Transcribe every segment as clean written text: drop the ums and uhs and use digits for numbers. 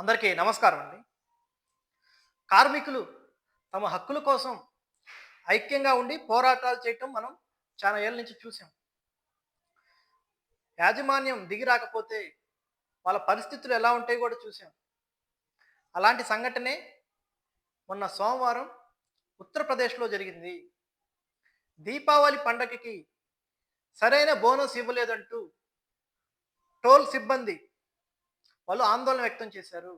అందరికీ నమస్కారం అండి. కార్మికులు తమ హక్కుల కోసం ఐక్యంగా ఉండి పోరాటాలు చేయటం మనం చాలా ఏళ్ల నుంచి చూసాం. యాజమాన్యం దిగి రాకపోతే వాళ్ళ పరిస్థితులు ఎలా ఉంటాయో కూడా చూసాం. అలాంటి సంఘటనే మొన్న సోమవారం ఉత్తరప్రదేశ్‌లో జరిగింది. దీపావళి పండగకి సరైన బోనస్ ఇవ్వలేదంటూ టోల్ సిబ్బంది వాళ్ళు ఆందోళన వ్యక్తం చేశారు.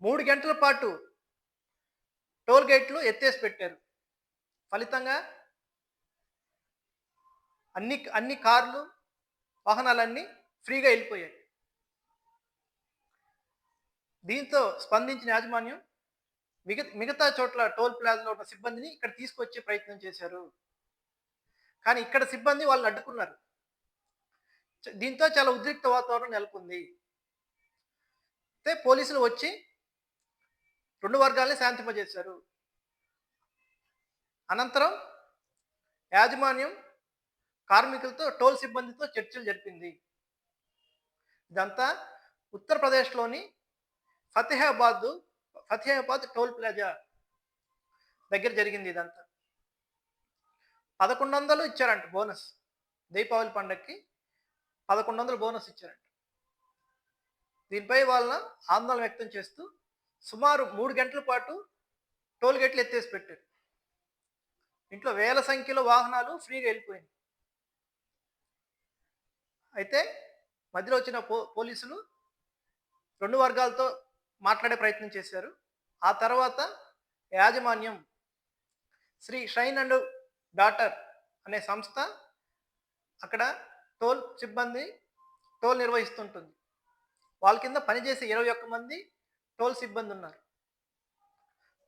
3 గంటల పాటు టోల్ గేట్లు ఎత్తేసి పెట్టారు. ఫలితంగా అన్ని కార్లు, వాహనాలన్నీ ఫ్రీగా ఎళ్ళిపోయాయి. దీంతో స్పందించిన యాజమాన్యం మిగతా చోట్ల టోల్ ప్లాజాలో ఉన్న సిబ్బందిని ఇక్కడ తీసుకొచ్చే ప్రయత్నం చేశారు. కానీ ఇక్కడ సిబ్బంది వాళ్ళని అడ్డుకున్నారు. దీంతో చాలా ఉద్రిక్త వాతావరణం నెలకొంది. అయితే పోలీసులు వచ్చి 2 వర్గాల్ని శాంతింపజేశారు. అనంతరం యాజమాన్యం కార్మికులతో, టోల్ సిబ్బందితో చర్చలు జరిపింది. ఇదంతా ఉత్తరప్రదేశ్‌లోని ఫతేహాబాద్ ఫతేహాబాద్ టోల్ ప్లాజా దగ్గర జరిగింది ఇదంతా. 1100 ఇచ్చారంట బోనస్. దీపావళి పండగకి 1100 బోనస్ ఇచ్చారంట. దీనిపై వాళ్ళ ఆందోళన వ్యక్తం చేస్తూ సుమారు 3 గంటల పాటు టోల్ గేట్లు ఎత్తేసి పెట్టారు. ఇంట్లో వేల సంఖ్యలో వాహనాలు ఫ్రీగా వెళ్ళిపోయినాయి. అయితే మధ్యలో వచ్చిన పోలీసులు 2 వర్గాలతో మాట్లాడే ప్రయత్నం చేశారు. ఆ తర్వాత యాజమాన్యం శ్రీ షైన్ అండ్ డాటర్ అనే సంస్థ అక్కడ టోల్ సిబ్బంది టోల్ నిర్వహిస్తుంటుంది. వాళ్ళ కింద పనిచేసే 21 మంది టోల్ సిబ్బంది ఉన్నారు.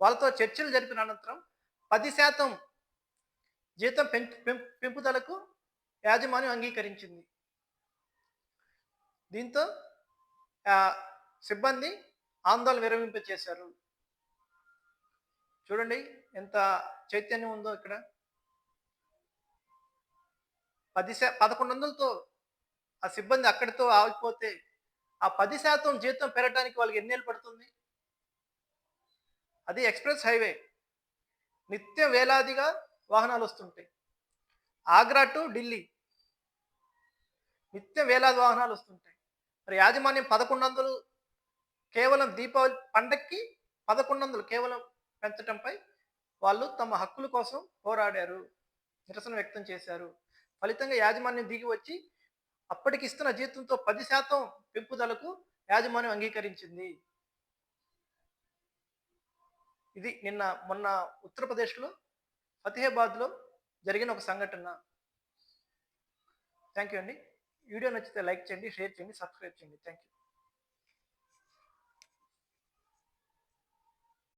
వాళ్ళతో చర్చలు జరిపిన అనంతరం 10% జీతం పెంపుదలకు యాజమాన్యం అంగీకరించింది. దీంతో సిబ్బంది ఆందోళన విరమింపచేశారు. చూడండి ఎంత చైతన్యం ఉందో ఇక్కడ. 1100తో ఆ సిబ్బంది అక్కడితో ఆగిపోతే ఆ 10% జీతం పెరగడానికి వాళ్ళకి ఎన్నేళ్ళు పడుతుంది? అది ఎక్స్‌ప్రెస్ హైవే. నిత్యం వేలాదిగా వాహనాలు వస్తుంటాయి. ఆగ్రా టు ఢిల్లీ నిత్యం వేలాది వాహనాలు వస్తుంటాయి. మరి యాజమాన్యం 1100 కేవలం దీపావళి పండక్కి 1100 కేవలం పెంచటంపై వాళ్ళు తమ హక్కుల కోసం పోరాడారు, నిరసన వ్యక్తం చేశారు. ఫలితంగా యాజమాన్యం దిగి వచ్చి అప్పటికి ఇస్తున్న జీతంతో 10% పెంపుదలకు యాజమాన్యం అంగీకరించింది. ఇది మొన్న ఉత్తరప్రదేశ్‌లో ఫతేహాబాద్‌లో జరిగిన ఒక సంఘటన. థ్యాంక్ యూ అండి. వీడియో నచ్చితే లైక్ చేయండి, షేర్ చేయండి, సబ్స్క్రైబ్ చేయండి. Thank you.